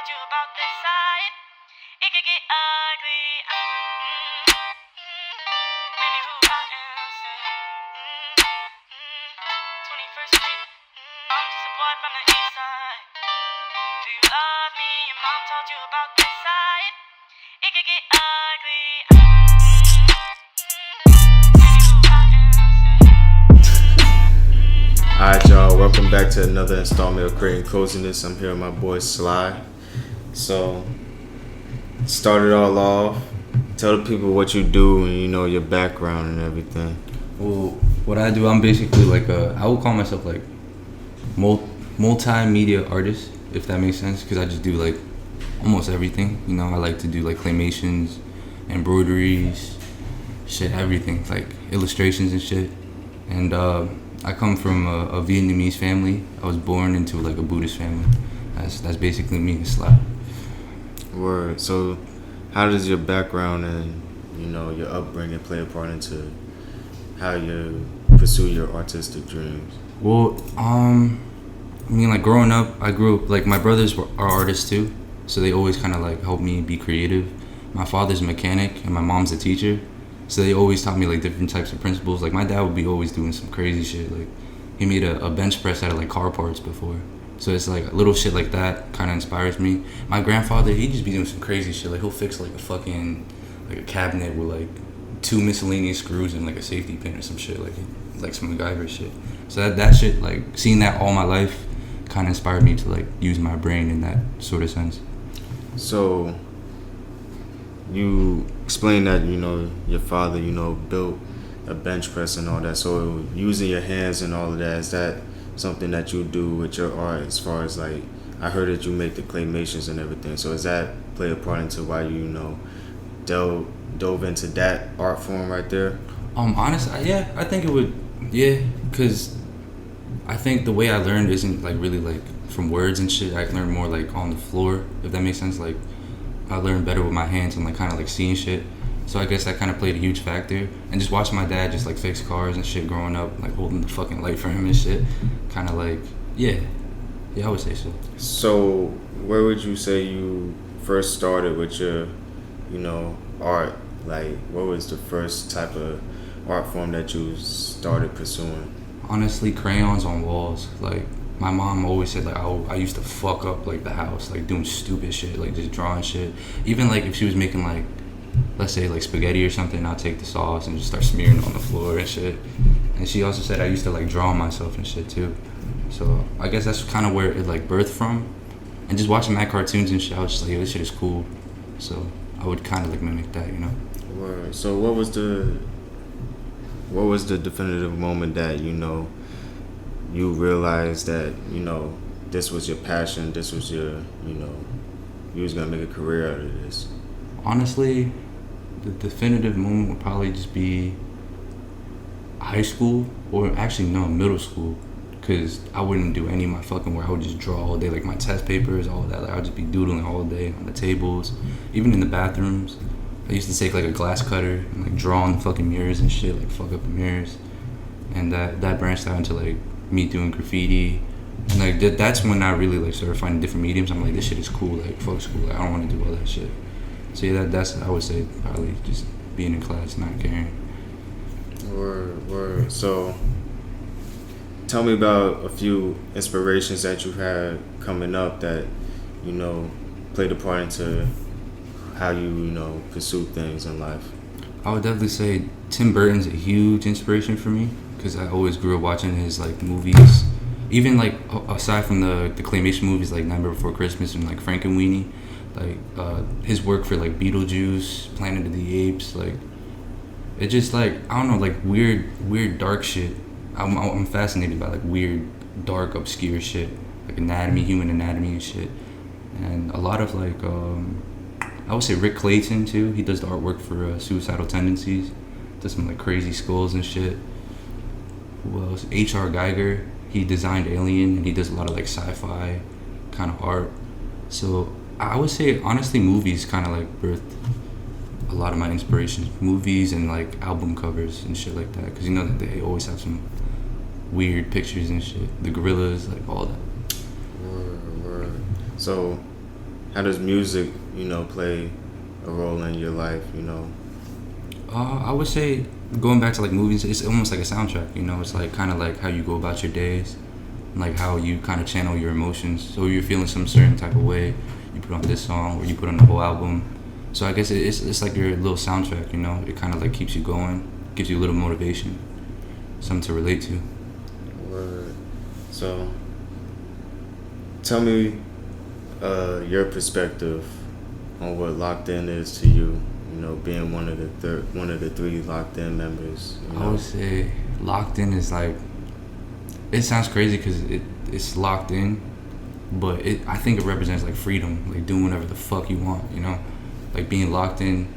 told you about this side. It could get ugly. Maybe who I am, say. 21st Street. I'm just a boy from the east side. Do you love me? Your mom told you about this side. It could get ugly. Alright, y'all, welcome back to another installment of Creating Coziness. I'm here with my boy Sly. So, start it all off. Tell the people what you do and your background and everything. Well, what I do, I'm basically I would call myself like multimedia artist, if that makes sense, because I just do like almost everything. I like to do like claymations, embroideries, shit, everything, like illustrations and shit. And I come from a Vietnamese family. I was born into like a Buddhist family. That's basically me, Sly. Word. So, how does your background and your upbringing play a part into how you pursue your artistic dreams? Well, like growing up, I grew up like my brothers are artists too, so they always kind of like helped me be creative. My father's a mechanic and my mom's a teacher. So they always taught me like different types of principles. Like my dad would be always doing some crazy shit. Like he made a bench press out of like car parts before. So it's like little shit like that kind of inspires me. My grandfather, he just be doing some crazy shit. Like he'll fix like a cabinet with like 2 miscellaneous screws and like a safety pin or some shit. Like some MacGyver shit. So that shit, like seeing that all my life kind of inspired me to like use my brain in that sort of sense. So, you explained that your father built a bench press and all that, so using your hands and all of that, is that something that you do with your art? As far as like, I heard that you make the claymations and everything, so does that play a part into why you dove into that art form right there? Honestly, yeah, I think it would, yeah, because I think the way I learned isn't like really like from words and shit. I learned more like on the floor, if that makes sense. Like I learned better with my hands and like kind of like seeing shit. So I guess that kind of played a huge factor. And just watching my dad just like fix cars and shit growing up, like holding the fucking light for him and shit, kind of like, yeah, I would say so. So where would you say you first started with your, art? Like, what was the first type of art form that you started pursuing? Honestly, crayons on walls. Like my mom always said like I used to fuck up like the house, like doing stupid shit, like just drawing shit. Even like if she was making like, let's say like spaghetti or something, I'll take the sauce and just start smearing it on the floor and shit. And she also said I used to like draw myself and shit too. So I guess that's kind of where it like birthed from. And just watching mad cartoons and shit, I was just like, yo, this shit is cool. So I would kind of like mimic that, Word. So what was the definitive moment that you realized that this was your passion, this was your you was gonna make a career out of this? Honestly, the definitive moment would probably just be high school, or actually no, middle school, because I wouldn't do any of my fucking work. I would just draw all day, like my test papers, all that. Like I would just be doodling all day on the tables, even in the bathrooms. I used to take like a glass cutter and like draw on the fucking mirrors and shit, like fuck up the mirrors. And that branched out into like me doing graffiti. And like that's when I really like started finding different mediums. I'm like, this shit is cool, like fuck school, like I don't want to do all that shit. So yeah, that's I would say probably just being in class, not caring. Word. So tell me about a few inspirations that you've had coming up that played a part into how you pursue things in life. I would definitely say Tim Burton's a huge inspiration for me, because I always grew up watching his like movies. Even like aside from the claymation movies like Nightmare Before Christmas and like Frankenweenie, like his work for like Beetlejuice, Planet of the Apes, like it just like, I don't know, like weird dark shit. I'm fascinated by like weird, dark, obscure shit, like anatomy, human anatomy and shit. And a lot of like I would say Rick Clayton too. He does the artwork for Suicidal Tendencies. Does some like crazy skulls and shit. Who else? H.R. Geiger. He designed Alien, and he does a lot of like sci-fi kind of art. So I would say honestly, movies kind of like birthed a lot of my inspirations. Movies and like album covers and shit like that, because that they always have some weird pictures and shit. The gorillas, like all that. Word. So how does music, play a role in your life? I would say going back to like movies, it's almost like a soundtrack. It's like kind of like how you go about your days, like how you kind of channel your emotions. So you're feeling some certain type of way, you put on this song or you put on the whole album. So I guess it's like your little soundtrack. It kind of like keeps you going, gives you a little motivation, something to relate to. Word. So, tell me your perspective on what Locked In is to you. Being one of the three Locked In members. I would say Locked In is like, it sounds crazy because it's locked in, but I think it represents like freedom, like doing whatever the fuck you want. Like being locked in.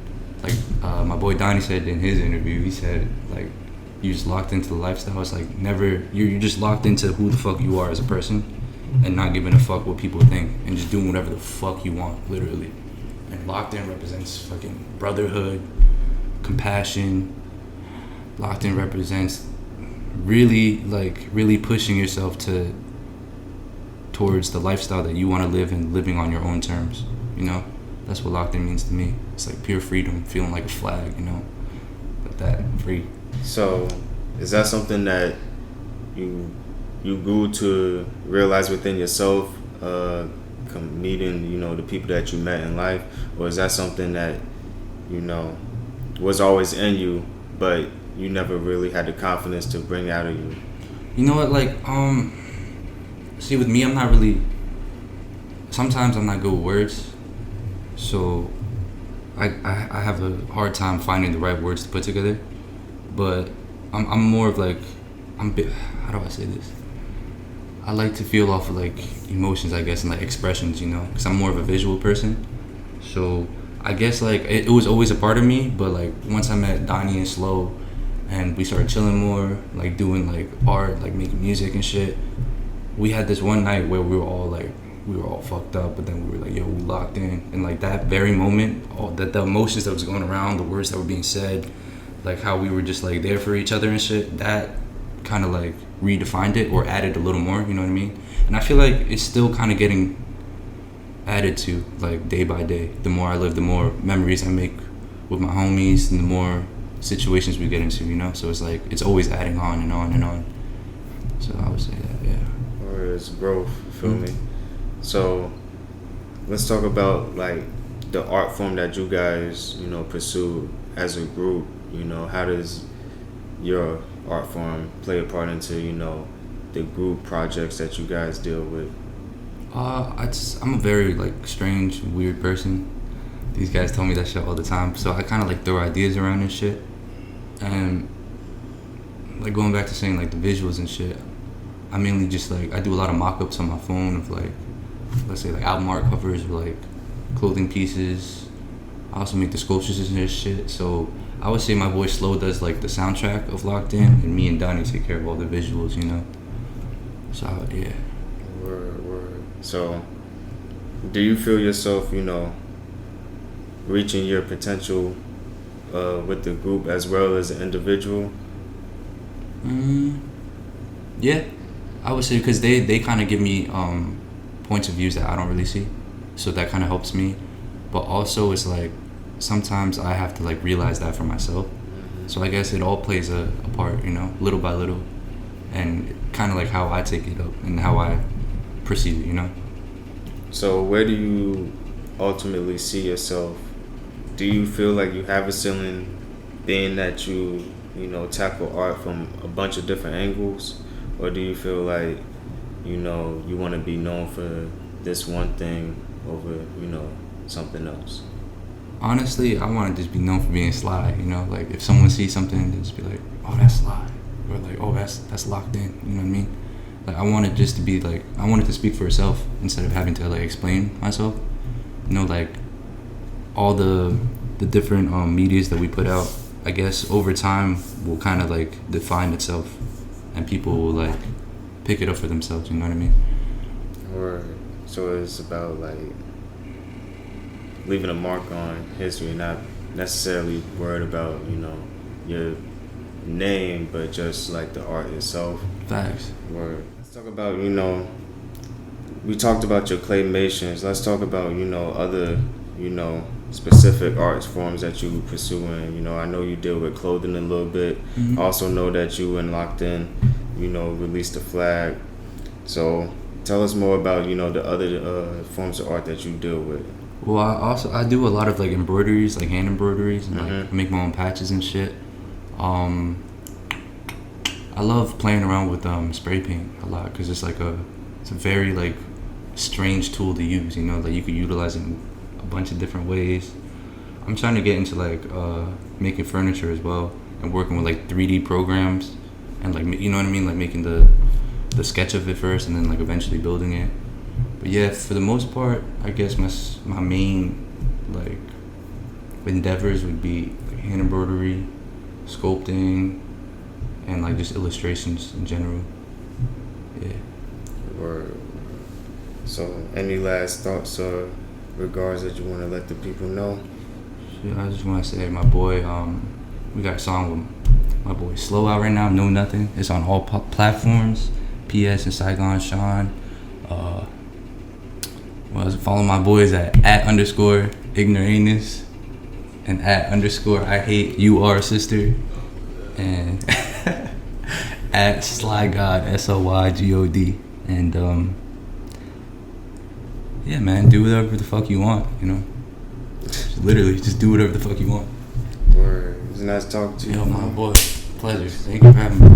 Like my boy Donnie said in his interview, he said like you just locked into the lifestyle. It's like never you're just locked into who the fuck you are as a person, and not giving a fuck what people think, and just doing whatever the fuck you want, literally. And Locked In represents fucking brotherhood, compassion. Locked In represents really pushing yourself towards the lifestyle that you want to live and living on your own terms. That's what Locked In means to me. It's like pure freedom, feeling like a flag. Like that, free. So, is that something that you grew to realize within yourself, meeting, the people that you met in life, or is that something that, was always in you, but you never really had the confidence to bring out of you? You know what, like, see, with me, I'm not really. Sometimes I'm not good with words, so I have a hard time finding the right words to put together. But I'm more of like, how do I say this? I like to feel off of like emotions, I guess, and like expressions, because I'm more of a visual person. So I guess like it was always a part of me, but like once I met Donnie and Slow, and we started chilling more, like doing like art, like making music and shit. We had this one night where we were all fucked up, but then we were like, yo, we locked in, and like that very moment, the emotions that was going around, the words that were being said, like how we were just like there for each other and shit, that kind of like redefined it or added a little more, you know what I mean? And I feel like it's still kind of getting added to, like day by day. The more I live, the more memories I make with my homies, and the more situations we get into, So it's like it's always adding on and on and on. So I would say that, yeah. Or it's growth, you feel me? So let's talk about like the art form that you guys, pursue as a group. How does your art form play a part into, the group projects that you guys deal with? I'm a very like strange, weird person. These guys tell me that shit all the time, so I kind of like throw ideas around and shit. And like going back to saying like the visuals and shit, I mainly just like I do a lot of mock-ups on my phone of like, let's say like album art covers or like clothing pieces. I also make the sculptures and this shit. So I would say my boy Slow does like the soundtrack of Locked In, and me and Donnie take care of all the visuals, So yeah. Word. So, do you feel yourself, reaching your potential with the group as well as an individual? Yeah, I would say because they kind of give me points of views that I don't really see, so that kind of helps me. But also it's like sometimes I have to like realize that for myself. So I guess it all plays a part, little by little, and kind of like how I take it up and how I perceive it, So where do you ultimately see yourself? Do you feel like you have a ceiling, being that you tackle art from a bunch of different angles, or do you feel like you want to be known for this one thing over something else? Honestly, I want to just be known for being Sly, like if someone sees something, they just be like, oh, that's Sly, or like, oh, that's Locked In, you know what I mean? Like I want it just to be like, I want it to speak for itself instead of having to like explain myself. Like all the different medias that we put out, I guess over time will kind of like define itself, and people will like pick it up for themselves, you know what I mean? Or so it's about like leaving a mark on history, not necessarily worried about your name, but just like the art itself. Facts. Word. Let's talk about we talked about your claymations. Let's talk about, other, specific arts forms that you pursuing. I know you deal with clothing a little bit. Mhm. Also know that you and Locked In, released a flag. So tell us more about, the other forms of art that you deal with. Well, I do a lot of like embroideries, like hand embroideries, and like Mhm. I make my own patches and shit. I love playing around with spray paint a lot because it's a very like strange tool to use. Like you could utilize it in a bunch of different ways. I'm trying to get into like making furniture as well and working with like 3D programs and like you know what I mean, like making the sketch of it first and then like eventually building it. But yeah, for the most part, I guess my main like endeavors would be like hand embroidery, sculpting, and like just illustrations in general. Yeah. Word. So any last thoughts or regards that you want to let the people know? Shit, I just want to say my boy, we got a song with my boy Slow out right now, Know Nothing. It's on all platforms, PS and Saigon Sean. Follow my boys at @_ignoramus and @_ I hate you are sister and @SlyGod SLYGOD and yeah, man, do whatever the fuck you want, literally just do whatever the fuck you want. Word. It was nice talking to you. Yo, my boy, pleasure. Thank you for having me.